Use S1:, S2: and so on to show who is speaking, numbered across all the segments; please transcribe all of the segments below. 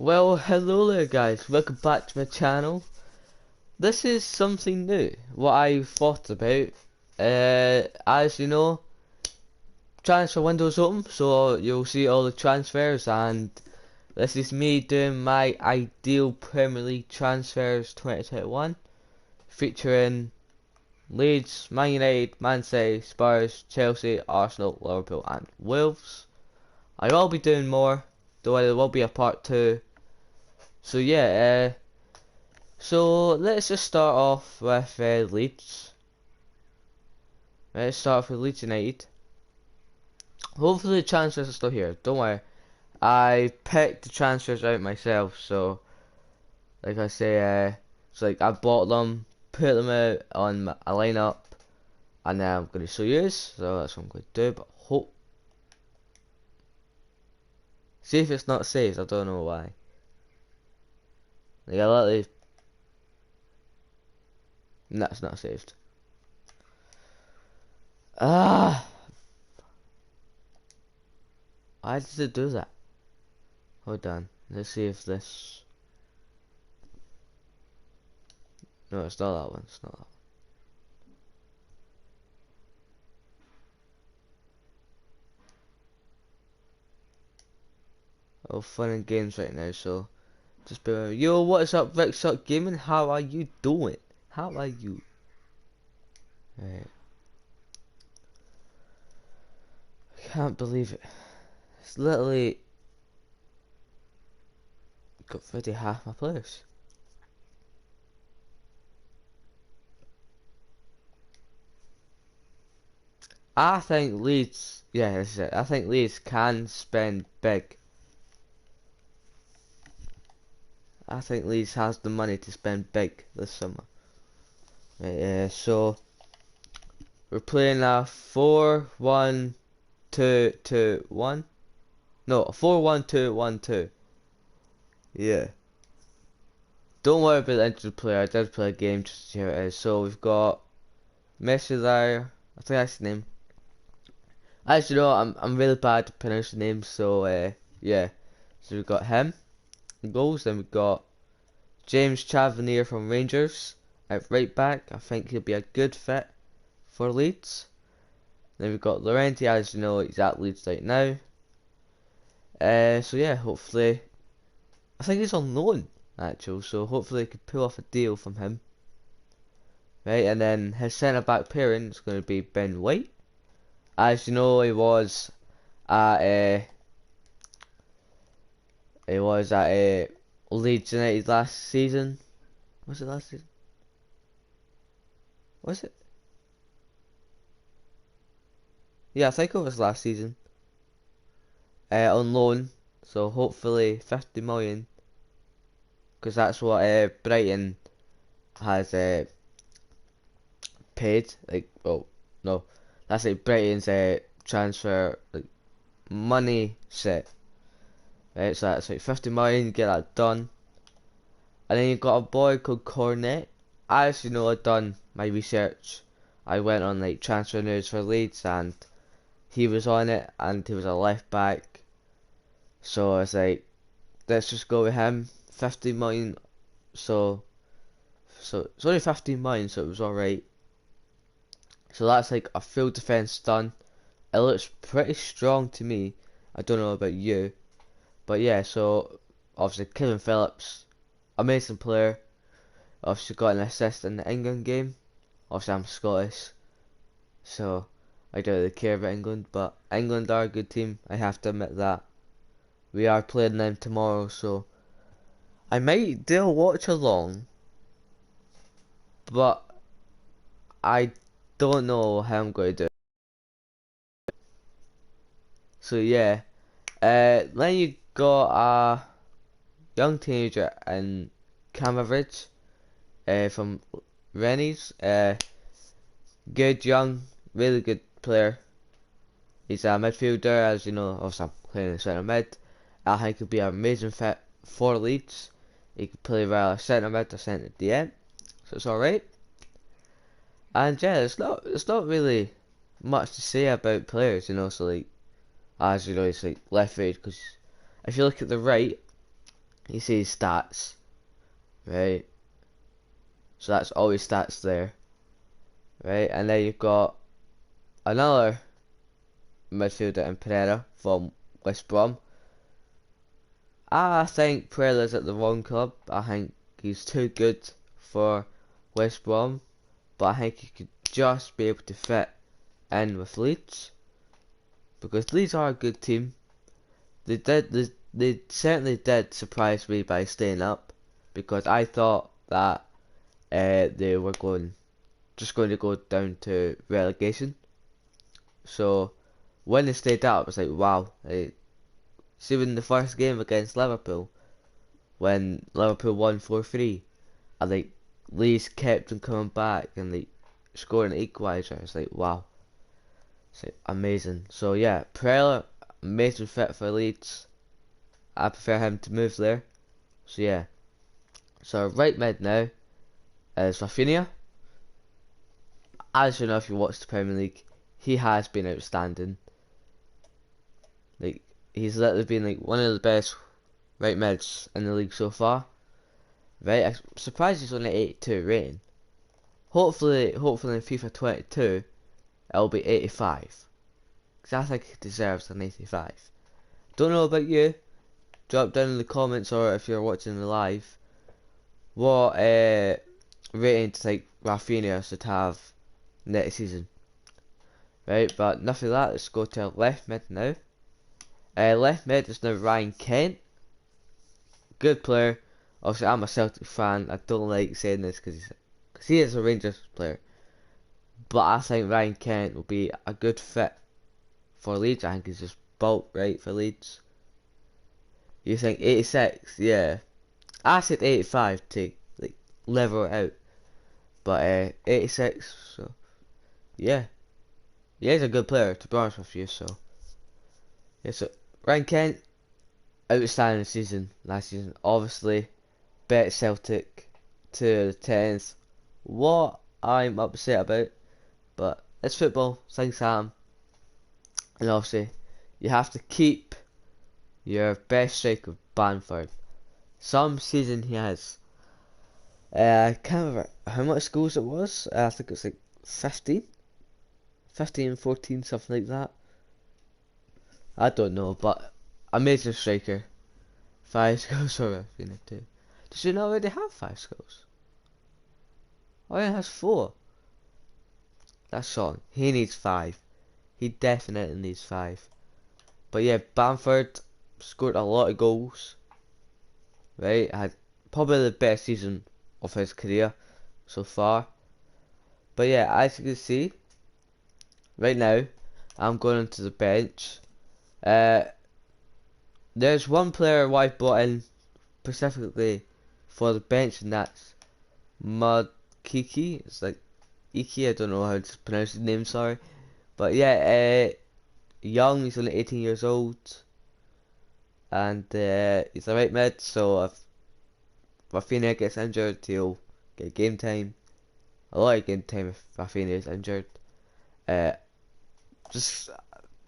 S1: Well, hello there guys, welcome back to my channel. This is something new, what I thought about. As you know, transfer window's open, so you'll see all the transfers, and this is me doing my ideal Premier League transfers 2021, featuring Leeds, Man United, Man City, Spurs, Chelsea, Arsenal, Liverpool and Wolves. I will be doing more, though there will be a part 2. So yeah, so let's just start off with Leeds. Let's start off with Leeds United. Hopefully the transfers are still here. Don't worry. I picked the transfers out myself, so like I say, it's like I bought them, put them out on a lineup, and then I'm gonna show you. So that's what I'm gonna do. But hope, see if it's not saved. I don't know why. Like I literally, that's not saved. Ah, why does it do that? Hold on. Let's see if this. No, it's not that one. It's not that one. Oh, fun and games right now, so just be like, yo, what is up, Rick Suck Gaming? How are you doing? How are you? Right. I can't believe it. It's literally got 30 half my players. I think Leeds, yeah, this is it. I think Leeds can spend big. I think Leeds has the money to spend big this summer. Right, so we're playing a 4-1-2-2-1. No, a 4-1-2-1-2. Yeah. Don't worry about the injured player. I did play a game just to see how it is. So we've got Messi there. I think that's the name. As you know, I'm really bad at pronouncing names. So yeah. So we've got him in goals. Then we've got James Tavernier from Rangers at right back. I think he'll be a good fit for Leeds. Then we've got Laurenti. As you know, he's at Leeds right now. So yeah, hopefully, I think he's on loan actually. So hopefully, I could pull off a deal from him. Right, and then his centre back pairing is going to be Ben White. As you know, at Leeds United last season. Was it last season? Was it? Yeah, I think it was last season. On loan, so hopefully 50 million, because that's what Brighton has paid. Like, well, no, that's like Brighton's transfer like money set. Right, so that's like 50 million, get that done. And then you've got a boy called Cornet. As you know, I've done my research. I went on like transfer news for Leeds, and he was on it, and he was a left back. So it's like, let's just go with him. 50 million. So it's only 15 million, so it was alright. So that's like a full defense done. It looks pretty strong to me. I don't know about you, but yeah. So obviously Kevin Phillips, amazing player. Obviously got an assist in the England game. Obviously I'm Scottish, so I don't really care about England, but England are a good team. I have to admit that. We are playing them tomorrow, so I might do a watch along, but I don't know how I'm going to do it. So yeah, then you got a young teenager in Cambridge, from Rennies. Good young, really good player. He's a midfielder, as you know. Also, I'm playing in centre mid. I think he'll be an amazing fit for Leeds. He could play well centre mid or centre DM, so it's alright. And yeah, it's not really much to say about players, So like, as you know, it's like left footed, because if you look at the right, you see his stats, right? So that's all his stats there, right? And then you've got another midfielder in Pereira from West Brom. I think Pereira's at the wrong club. I think he's too good for West Brom, but I think he could just be able to fit in with Leeds, because Leeds are a good team. They certainly did surprise me by staying up, because I thought that they were just going to go down to relegation. So when they stayed up, it's like, wow. See, in the first game against Liverpool, when Liverpool won 4-3, and like Leeds kept them coming back and like scoring an equaliser. It's like, wow. It's like amazing. So yeah, Pereira, amazing fit for Leeds. I prefer him to move there. So yeah. So right mid now is Rafinha. As you know, if you watch the Premier League, he has been outstanding. Like, he's literally been like one of the best right mids in the league so far. Right, I'm surprised he's only 82 rating. Hopefully in FIFA 22 it'll be 85, because I think he deserves an 85. Don't know about you. Drop down in the comments, or if you're watching the live, what rating do you think Rafinha should have next season. Right, but enough of that. Let's go to left mid now. Left mid is now Ryan Kent. Good player. Obviously, I'm a Celtic fan. I don't like saying this because he is a Rangers player. But I think Ryan Kent will be a good fit for Leeds. I think he's just built right for Leeds. You think 86? Yeah. I said 85 to like level it out. But 86, so yeah. Yeah, he's a good player, to be honest with you, so yeah, so Ryan Kent, outstanding season last season. Obviously, bet Celtic to the 10th. What I'm upset about, but it's football, things happen. And obviously, you have to keep your best striker, Bamford. Some season he has. I can't remember how much goals it was. I think it was like 15? 15, 14, something like that. I don't know, but amazing striker. 5 goals for Rafinha too. Does he not already have 5 goals? Oh, he has 4. That's wrong. He needs 5. He definitely needs 5. But yeah, Bamford scored a lot of goals. Right, had probably the best season of his career so far. But yeah, as you can see, right now, I'm going into the bench. There's one player who I brought in specifically for the bench, and that's Mudkiki. It's like Iki, I don't know how to pronounce his name, sorry. But yeah, young, he's only 18 years old. And he's a right mid, so if Rafinha gets injured, he'll get game time. A lot of game time if Rafinha is injured. Uh, just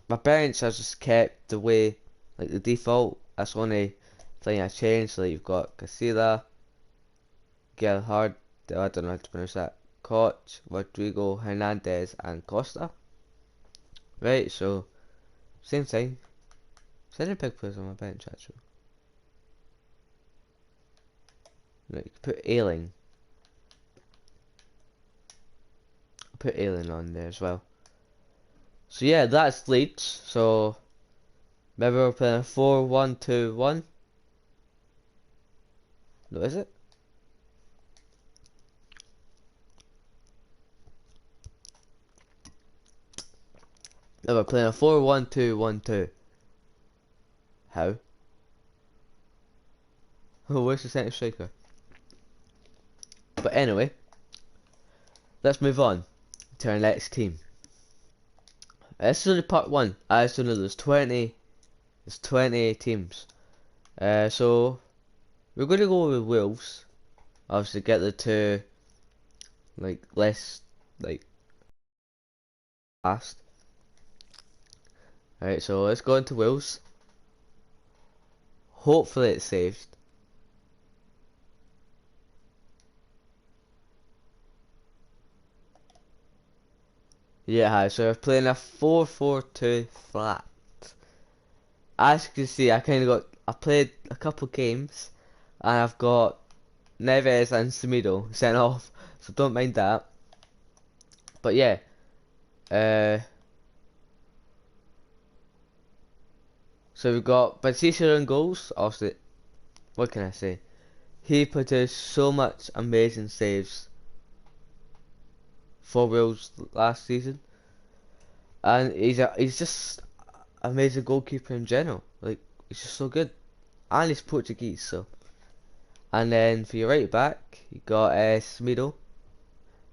S1: my bench has just kept the way, like the default. That's the only thing I changed. Like you've got Casilla, Gerhard, I don't know how to pronounce that, Koch, Rodrigo, Hernandez, and Costa. Right, so same thing. Is there any big players on my bench actually? No, you could put Ailing. I'll put Ailing on there as well. So yeah, that's Leeds. So maybe we're playing a 4-1-2-1. No, is it? No, we're playing a 4-1-2-1-2. How? Oh, where's the centre striker? But anyway, let's move on to our next team. This is only part 1. As you know, there's 20 teams. So we're going to go with Wolves. Obviously, get the 2 like less like fast. Alright, so let's go into Wolves. Hopefully it's saved. Yeah, hi. So we're playing a 4-4-2 flat. As you can see, I played a couple games, and I've got Neves and Semedo sent off, so don't mind that. But yeah, uh, so we've got Batista in goals. Obviously, what can I say? He produced so much amazing saves for Wales last season, and he's just amazing goalkeeper in general. Like he's just so good, and he's Portuguese, so. And then for your right back, you got Semedo.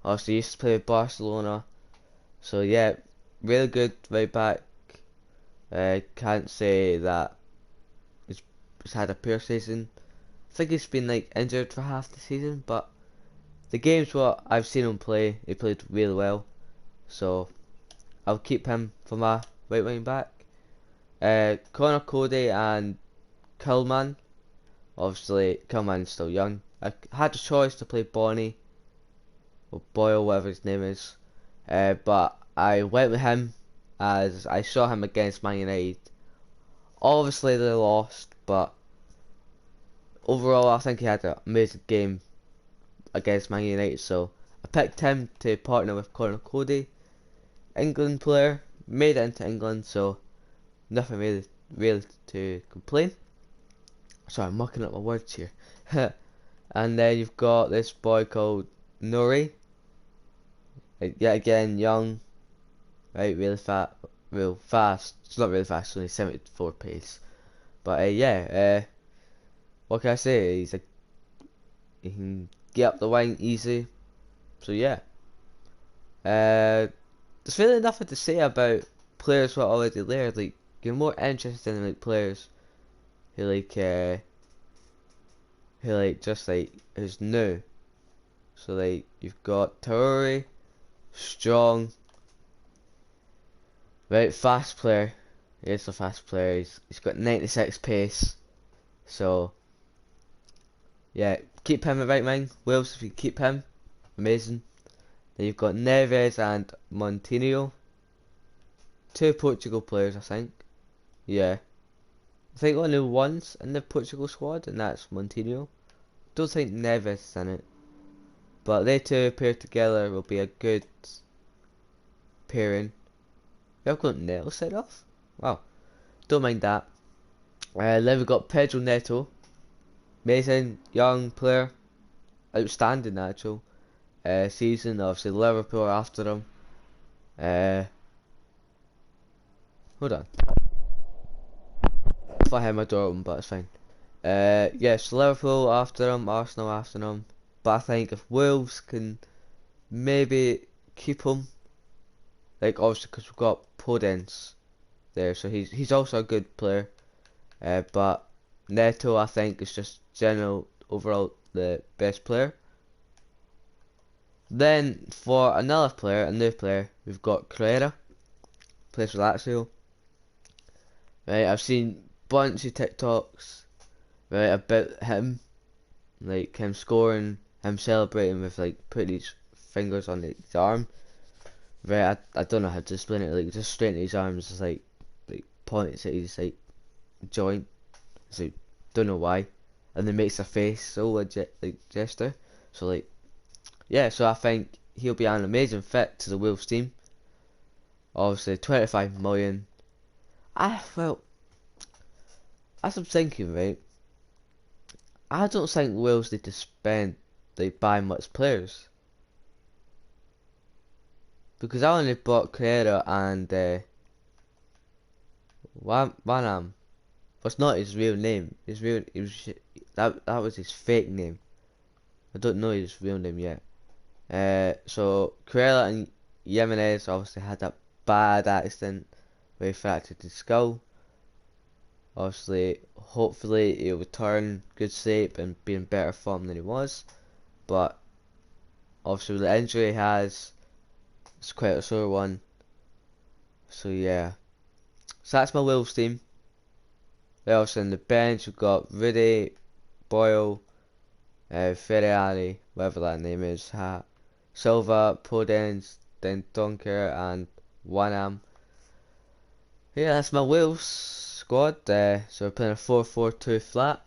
S1: Obviously, he used to play with Barcelona. So yeah, really good right back. Can't say that he's had a poor season. I think he's been like injured for half the season, but the games what I've seen him play, he played really well. So I'll keep him for my right wing back. Connor Cody and Killman. Obviously, Killman's still young. I had a choice to play Bonnie or Boyle, whatever his name is. But I went with him as I saw him against Man United. Obviously they lost, but overall I think he had an amazing game against Man United, so I picked him to partner with Connor Cody. England player, made it into England, so nothing really to complain. Sorry, I'm mucking up my words here. And then you've got this boy called Nuri. Yet again, young, right, really fat, real fast. It's not really fast, it's only 74 pace. But yeah, what can I say? He can get up the wing easy. So yeah, there's really nothing to say about players who are already there. Like you're more interested in like players who just like who's new. So like you've got Traore, strong, right, fast player. He is a fast player. He's got 96 pace. So yeah, keep him at right wing. Wales, if you keep him, amazing. Then you've got Neves and Montenegro. Two Portugal players, I think. Yeah. I think only one's in the Portugal squad, and that's Montenegro. Don't think Neves is in it. But they two paired together will be a good pairing. I've got Neto set off. Wow. Don't mind that. Then we've got Pedro Neto. Amazing, young player. Outstanding actual. Season, obviously Liverpool are after him. Uh, hold on. If I had my door open, but it's fine. Yes, Liverpool after him, Arsenal after him. But I think if Wolves can maybe keep him, like obviously because we've got Podence there, so he's also a good player. But Neto I think is just general overall the best player. Then for another player, a new player, we've got Carrera, plays for Lazio. Right, I've seen bunch of TikToks right about him, like him scoring, him celebrating with like putting his fingers on his arm. Right, I don't know how to explain it. Like just straighten his arms, just like points at his like joint. So don't know why, and then makes a face so legit like gesture. So like yeah, so I think he'll be an amazing fit to the Wolves team. Obviously 25 million. I felt as I'm thinking right. I don't think Wales need to spend like buy much players because I only bought Carrera and Wanam. That's not his real name. That was his fake name. I don't know his real name yet. So Carrera and Jimenez obviously had that bad accident where he fractured his skull. Obviously, hopefully he'll return good shape and be in better form than he was. But obviously the injury he has, it's quite a sore one. So yeah. So that's my Wolves team. They also in the bench we've got Rudy, Boyle, Ferrari, whatever that name is, Silva, Podence, then Donker and Wanham. Yeah, that's my Wales squad. So we're playing a 4-4-2 flat.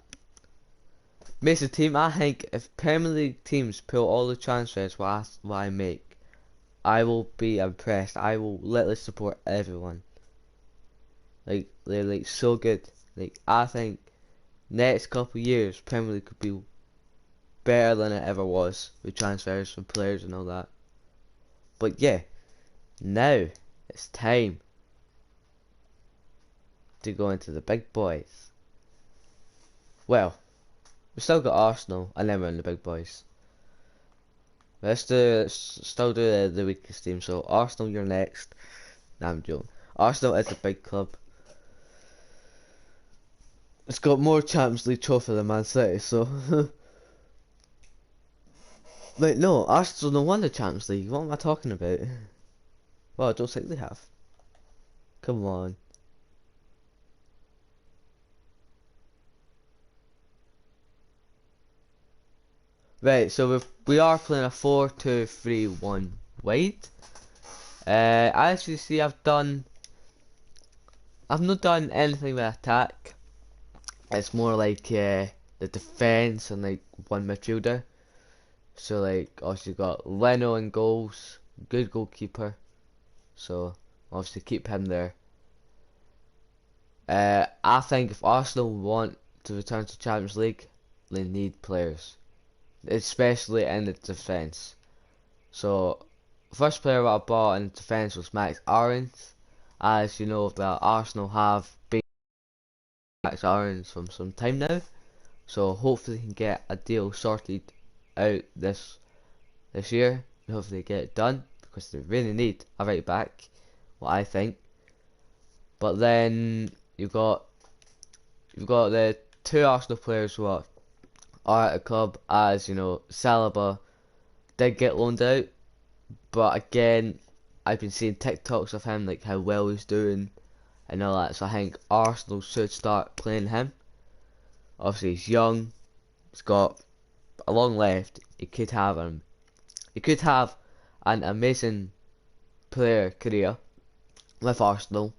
S1: Makes a team. I think if Premier League teams pull all the transfers what I make, I will be impressed. I will literally support everyone. Like they're like so good. Like I think next couple of years Premier League could be better than it ever was with transfers and players and all that. But yeah, now it's time to go into the big boys. Well, we still got Arsenal and then we're in the big boys. Still do the weakest team. So Arsenal, you're next. Nah, I'm joking. Arsenal is a big club. It's got more Champions League trophy than Man City, so. Wait, no, Arsenal don't won the Champions League. What am I talking about? Well, I don't think they have. Come on. Right, so we are playing a 4-2-3-1 wide. As you see, I've not done anything with attack. It's more like the defense and like one midfielder. So like obviously got Leno in goals, good goalkeeper. So obviously keep him there. I think if Arsenal want to return to Champions League, they need players, especially in the defence. So first player that I bought in defence was Max Aarons. As you know that Arsenal have been Max Aarons from some time now. So hopefully he can get a deal sorted out this year and hopefully get it done because they really need a right back, what I think. But then you've got the two Arsenal players who are at the club, as you know, Saliba did get loaned out, but again I've been seeing TikToks of him like how well he's doing and all that, so I think Arsenal should start playing him. Obviously he's young, he's got a long left, he could have an amazing player career with Arsenal.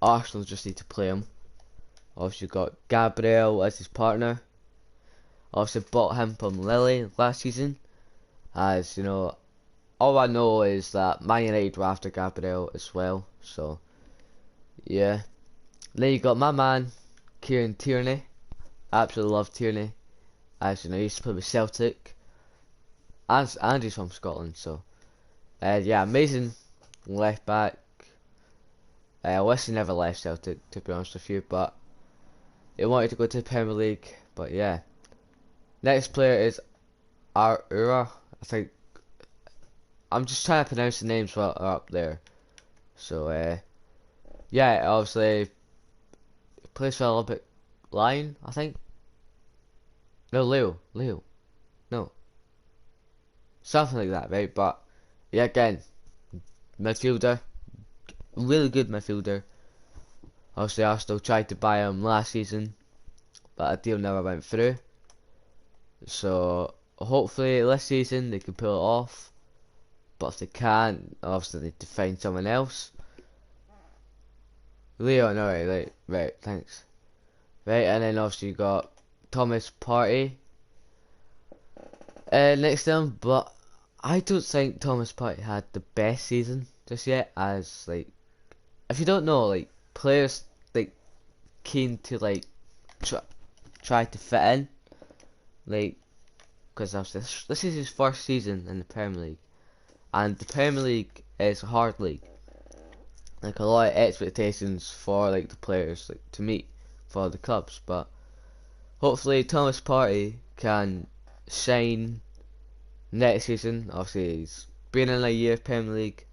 S1: Arsenal just need to play him. Obviously got Gabriel as his partner. Obviously bought him from Lille last season. As you know, all I know is that Man United were after Gabriel as well. So yeah. Then you got my man Kieran Tierney. Absolutely love Tierney. As you know, he used to play with Celtic. And he's from Scotland, so yeah, amazing left back. I wish he never left Celtic, to be honest with you, but he wanted to go to the Premier League. But yeah, next player is Arura. I think I'm just trying to pronounce the names while are up there. So yeah, obviously he plays for Olympic Lion, I think. No, Leo, no, something like that, right? But yeah, again, midfielder, really good midfielder. Obviously, Arsenal tried to buy him last season, but a deal never went through. So hopefully this season they can pull it off. But if they can't, obviously they need to find someone else. Leon, alright, right, thanks. Right, and then obviously you got Thomas Partey next to him, but I don't think Thomas Partey had the best season just yet. As like, if you don't know, like players like keen to like try to fit in, like because this is his first season in the Premier League, and the Premier League is a hard league. Like a lot of expectations for like the players like to meet for the clubs, but hopefully Thomas Partey can shine next season. Obviously he's been in a year of Premier League.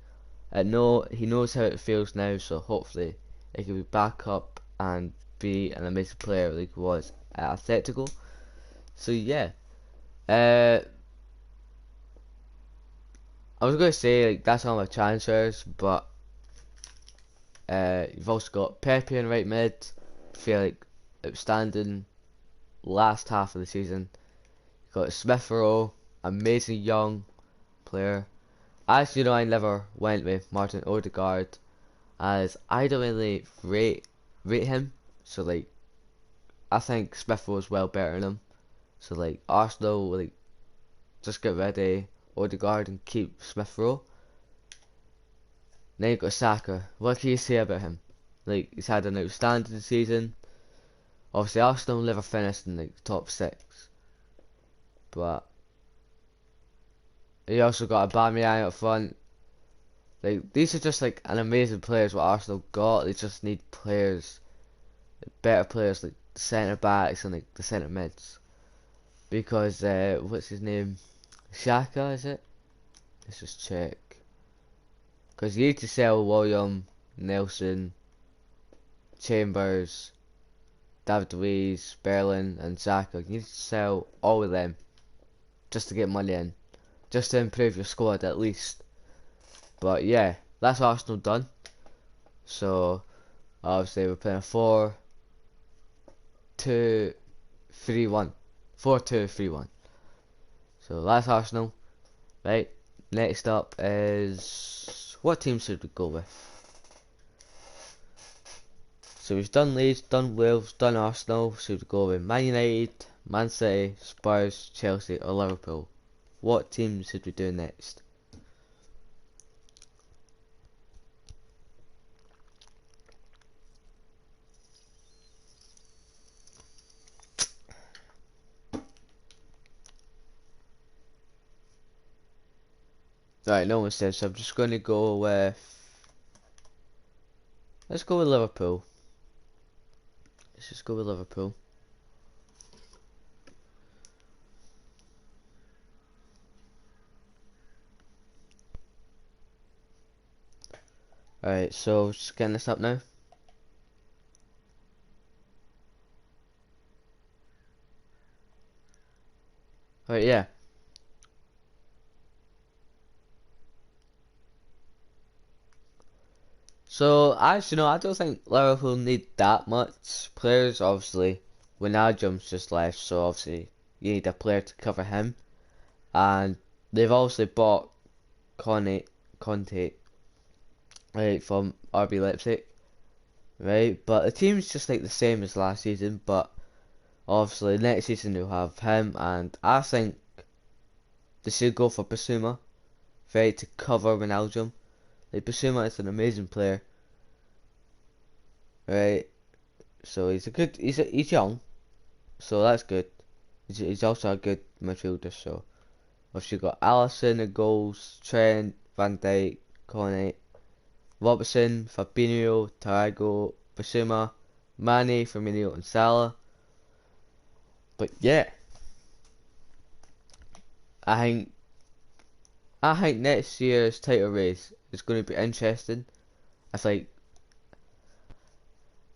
S1: He knows how it feels now, so hopefully he can be back up and be an amazing player like he was at Atletico. So yeah, I was gonna say like that's all my transfers, but you've also got Pepe in right mid. Feel like outstanding last half of the season. You've got Smith Rowe, amazing young player. As you know, I never went with Martin Odegaard, as I don't really rate him. So like, I think Smith Rowe is well better than him. So like, Arsenal like just get rid of Odegaard and keep Smith Rowe. Then you got Saka. What can you say about him? Like, he's had an outstanding season. Obviously, Arsenal never finished in like the top six, but he also got Aubameyang up front. Like, these are just like an amazing players what Arsenal got. They just need players, better players like the centre backs and like the centre mids. Because what's his name? Shaka, is it? Let's just check. Because you need to sell William, Nelson, Chambers, David Luiz, Berlin, and Saka. You need to sell all of them just to get money in, just to improve your squad at least. But yeah, that's Arsenal done. So obviously we're playing a 4-2-3-1. 4-2-3-1. So that's Arsenal. Right. Next up is, what team should we go with? So we've done Leeds, done Wales, done Arsenal. Should we go with Man United, Man City, Spurs, Chelsea, or Liverpool? What team should we do next? Right, no one says, so I'm just going to go with, let's go with Liverpool. Let's just go with Liverpool. Alright, so just getting this up now. Alright, yeah. So, as you know, I don't think Liverpool need that much players. Obviously, Wijnaldum's just left, so obviously you need a player to cover him. And they've obviously bought Conte, right, from RB Leipzig, right? But the team's just like the same as last season, but obviously next season they'll have him, and I think they should go for Basuma, right, to cover Wijnaldum. Like, Basuma is an amazing player, right? So he's young, so that's good. He's also a good midfielder. So obviously you've got Alisson in goals, Trent, Van Dijk, Kone, Robertson, Fabinho, Thiago, Basuma, Mane, Firmino, and Salah. But yeah, I think next year's title race is going to be interesting. I think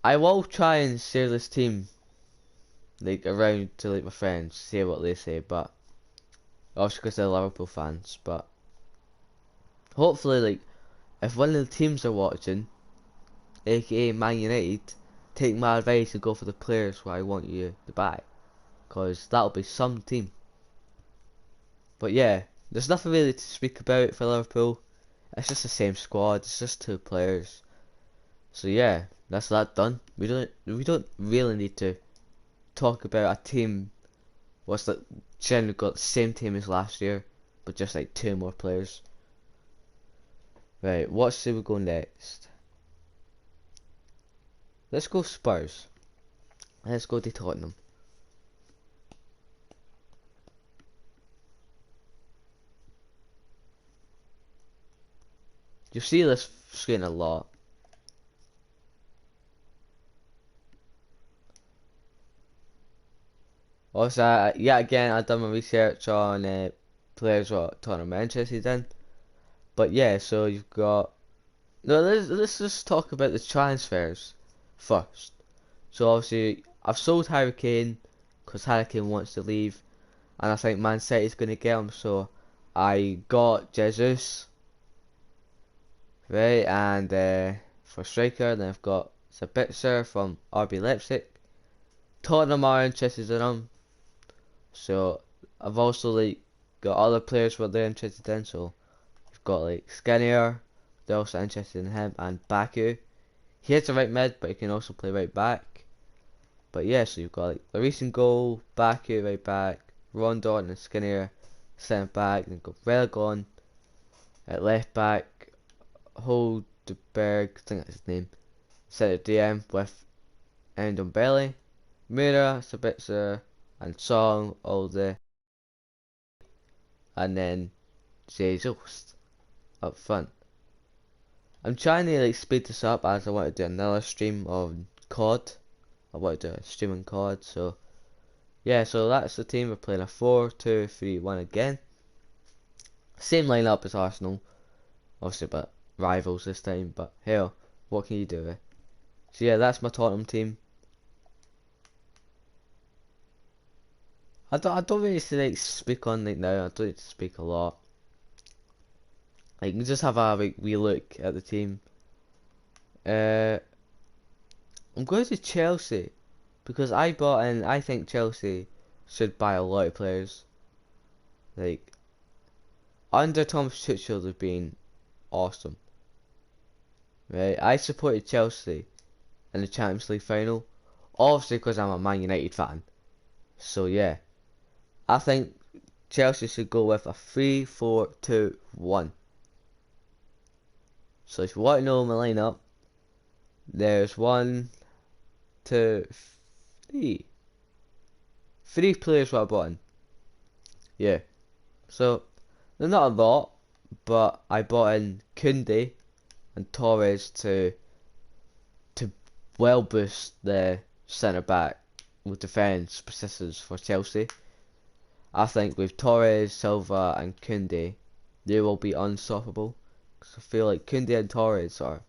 S1: I will try and share this team like around to like my friends, see what they say, but obviously because they're Liverpool fans. But hopefully, like, if one of the teams are watching, aka Man United, take my advice and go for the players who I want you to buy, because that'll be some team. But yeah, there's nothing really to speak about for Liverpool. It's just the same squad. It's just two players. So yeah, that's that done. We don't really need to talk about a team what's like generally got the same team as last year, but just like two more players. Right, what should we go next? Let's go Spurs. Let's go to Tottenham. You see this screen a lot. Also, yeah, again, I've done my research on players what Tottenham are interested in. But yeah, so you've got. No, let's just talk about the transfers first. So obviously, I've sold Harry Kane because Harry Kane wants to leave, and I think Man City's going to get him. So I got Jesus, right, and for striker, then I've got Sabitzer from RB Leipzig. Tottenham are interested in him, so I've also like got other players what they're interested in. So got like Skinner, they're also interested in him, and Baku. He hits a right mid, but he can also play right back. But yeah, so you've got like the recent goal, Baku right back, Rondon and Skinner centre back, then got Religon at left back, Holderberg, I think that's his name, centre DM with Ndombele, Mura, Sabitzer, and Song all there, and then Jesus up front. I'm trying to like speed this up as I want to do another stream on COD. I want to do a stream on COD, so yeah, so that's the team. We're playing a 4-2-3-1 again. Same lineup as Arsenal, obviously, but rivals this time. But hell, what can you do? So yeah, that's my Tottenham team. I don't really like speak on like now. I don't need to speak a lot. Like, you can just have a like, wee look at the team. I'm going to Chelsea because I bought in. I think Chelsea should buy a lot of players. Like, under Thomas Tuchel, they've been awesome. Right, I supported Chelsea in the Champions League final, obviously because I'm a Man United fan. So yeah, I think Chelsea should go with a 3-4-2-1. So if you want to know my lineup, there's 1, 2, 3. 3 players what I bought in. Yeah. So they're not a lot, but I bought in Koundé and Torres to well boost the centre back with defence positions for Chelsea. I think with Torres, Silva and Koundé, they will be unstoppable. Cause I feel like Koundé and Torres are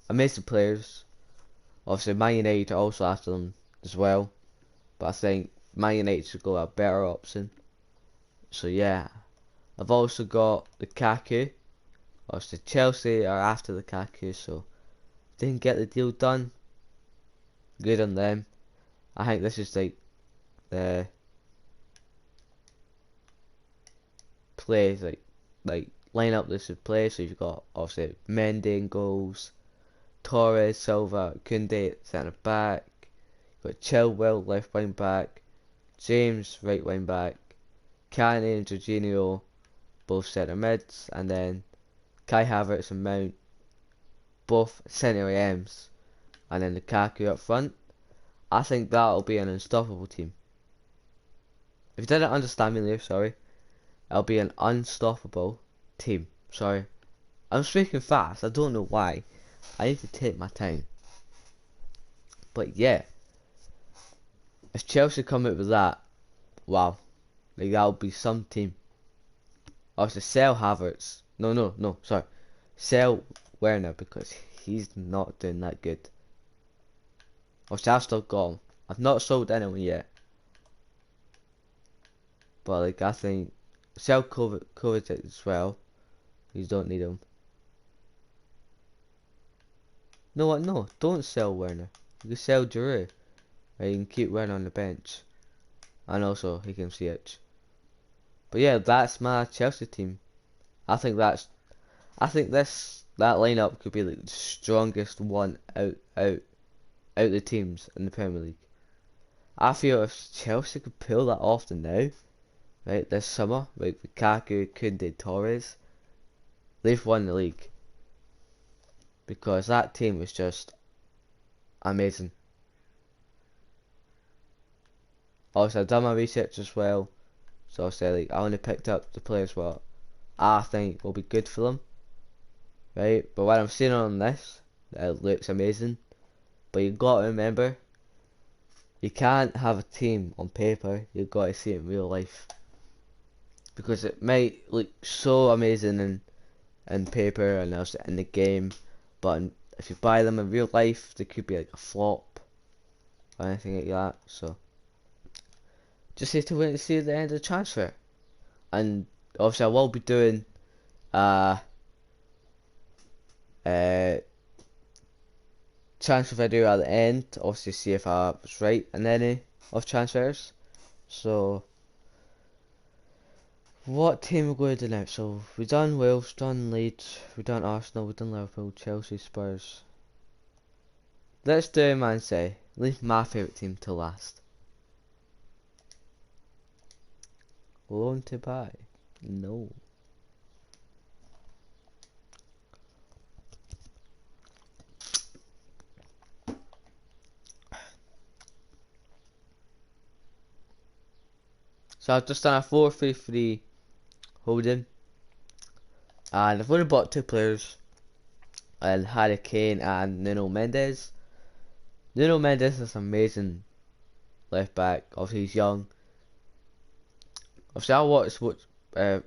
S1: amazing players. Obviously Man United are also after them as well, but I think Man United should go a better option. So yeah, I've also got the Lukaku. Obviously Chelsea are after the Lukaku, so didn't get the deal done. Good on them. I think this is like the play like lineup they should play. So you've got obviously Mendy in goals, Torres, Silva, Koundé centre back. You've got Chilwell left wing back, James right wing back, Kane and Jorginho both centre mids, and then Kai Havertz and Mount both centre AMs, and then Lukaku up front. I think that'll be an unstoppable team. If you didn't understand me there, sorry. It'll be an unstoppable team. Sorry. I'm speaking fast. I don't know why. I need to take my time. But yeah. If Chelsea come out with that, wow. Like, that'll be some team. Or to sell Havertz. No, sorry. Sell Werner because he's not doing that good. Or I've still got him. I've not sold anyone yet. But like, I think sell Kovacic as well. You don't need him. No, what? No, don't sell Werner. You can sell Giroud. Right, you can keep Werner on the bench. And also, he can CH. But yeah, that's my Chelsea team. I think that lineup could be like the strongest one out the teams in the Premier League. I feel if Chelsea could pull that off now, right, this summer, like Lukaku, Koundé, Torres, they've won the league. Because that team was just amazing. Also, I've done my research as well. So I say like I only picked up the players what I think will be good for them. Right? But what I'm seeing on this, it looks amazing. But you gotta remember, you can't have a team on paper, you've got to see it in real life. Because it might look so amazing in paper and also in the game, but if you buy them in real life, they could be like a flop or anything like that. So just have to wait and see the end of the transfer. And obviously I will be doing uh transfer video at the end, obviously see if I was right in any of transfers. So What team we're going to do next? So we've done Wales, done Leeds, we've done Arsenal, we've done Liverpool, Chelsea, Spurs. Let's do Man City. Leave my favourite team to last. Loan to buy? No. So I've just done a 4-3-3 holding, and I've only bought two players, and Harry Kane and Nuno Mendes. Nuno Mendes is an amazing left back. Obviously he's young. Obviously I watched uh,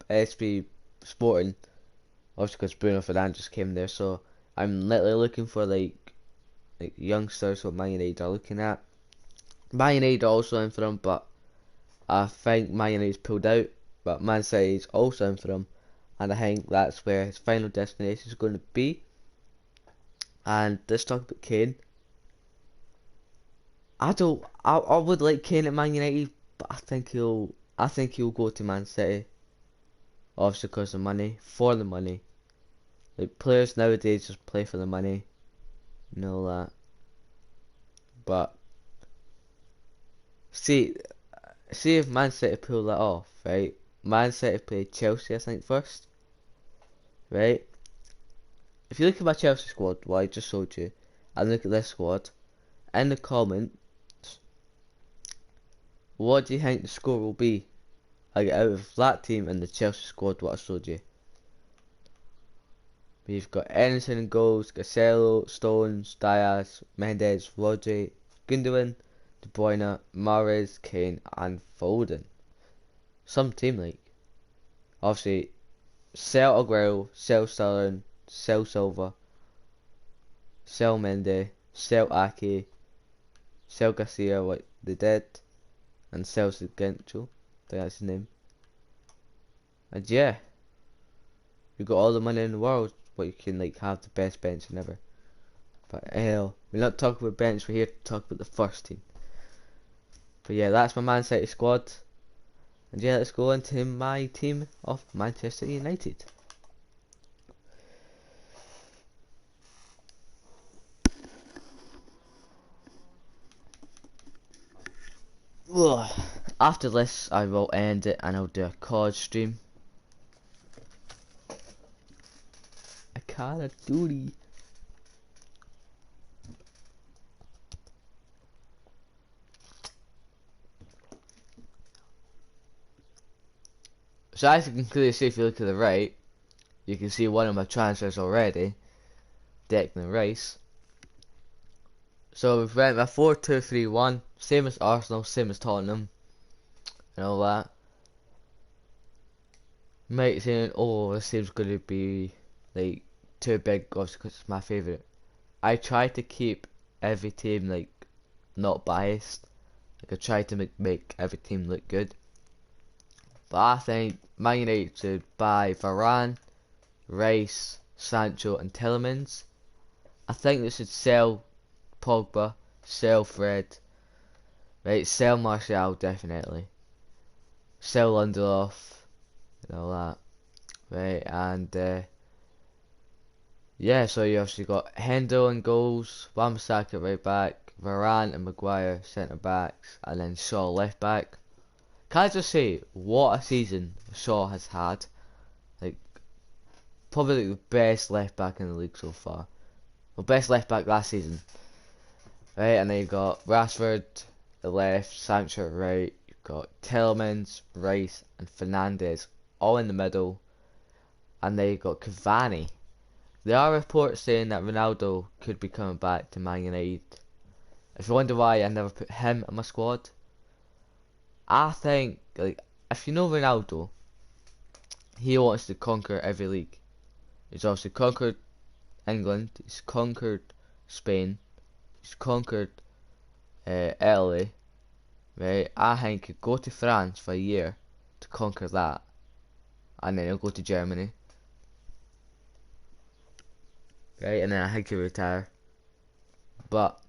S1: SB Sporting, obviously because Bruno Fernandes came there. So I'm literally looking for like youngsters what Man United are looking at. Man United are also in for him, but I think Man United's pulled out. But Man City's also in for him, and I think that's where his final destination is going to be. And let's talk about Kane. I would like Kane at Man United, but I think he'll go to Man City. Obviously because of money, for the money. Like players nowadays just play for the money, you know that. But see, if Man City pull that off, right? Man City play Chelsea, I think first, right? If you look at my Chelsea squad, what I just showed you, and look at this squad, in the comments, what do you think the score will be? Like out of that team and the Chelsea squad, what I showed you. We've got Anderson in goals, Cancelo, Stones, Diaz, Mendes, Rodri, Gundogan, De Bruyne, Mahrez, Kane, and Foden. Some team like. Obviously, sell Aguero, sell Sterling, sell Silva, sell Mendy, sell Ake, sell Garcia, what they did, and sell Sigencho. I think that's his name. And yeah, you got all the money in the world, but you can like have the best bench and ever. But hell, we're not talking about bench. We're here to talk about the first team. But yeah, that's my Man City squad. And yeah, let's go into my team of Manchester United. Ugh. After this, I will end it and I'll do a COD stream. A Call of Duty. So as you can clearly see, if you look to the right, you can see one of my transfers already, Declan Rice. So we've went a 4-2-3-1, same as Arsenal, same as Tottenham, and all that. You might say, oh, this team's going to be like too big, obviously because it's my favourite. I try to keep every team like not biased. Like I try to make every team look good. But I think Man United should buy Varane, Rice, Sancho and Tielemans. I think they should sell Pogba, sell Fred, right, sell Martial definitely, sell Lindelof and all that, right, and yeah, so you obviously got Hendo in goals, Wan-Bissaka right back, Varane and Maguire centre backs, and then Shaw left back. Can I just say, what a season Shaw has had, like, probably the best left back in the league so far, well, best left back last season. Right, and then you've got Rashford the left, Sancho right, you've got Tielemans, Rice and Fernandes all in the middle, and then you've got Cavani. There are reports saying that Ronaldo could be coming back to Man United. If you wonder why I never put him in my squad, I think, like, if you know Ronaldo, he wants to conquer every league. He's obviously conquered England, he's conquered Spain, he's conquered Italy, right? I think he'd go to France for a year to conquer that, and then he'll go to Germany, right? And then I think he'll retire. But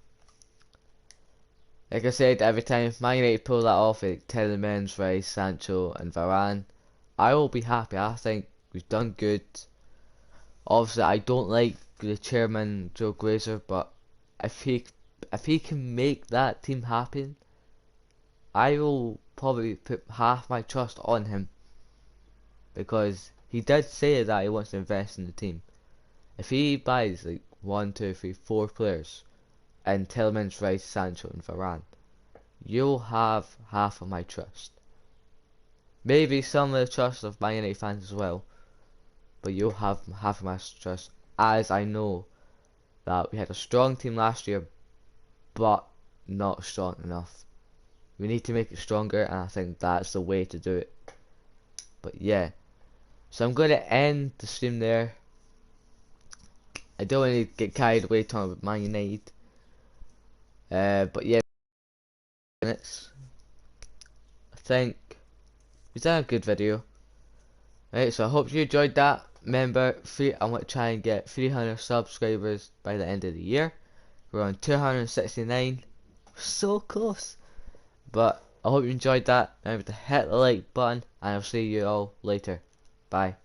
S1: Like I said, every time Man United pull that off, like Tielemans, Rice, Sancho, and Varane, I will be happy. I think we've done good. Obviously, I don't like the chairman Joe Glazer, but if he if he can make that team happen, I will probably put half my trust on him because he did say that he wants to invest in the team. If he buys like 1, 2, 3, 4 players and Tillman's, Rice, Sancho, and Varane, you'll have half of my trust. Maybe some of the trust of Man United fans as well, but you'll have half of my trust, as I know that we had a strong team last year, but not strong enough. We need to make it stronger, and I think that's the way to do it. But yeah, so I'm going to end the stream there. I don't want to get carried away talking about Man United. But yeah, minutes. I think we've done a good video. Right, so I hope you enjoyed that. Remember, I want to try and get 300 subscribers by the end of the year. We're on 269. We're so close. But I hope you enjoyed that. Remember to hit the like button, and I'll see you all later. Bye.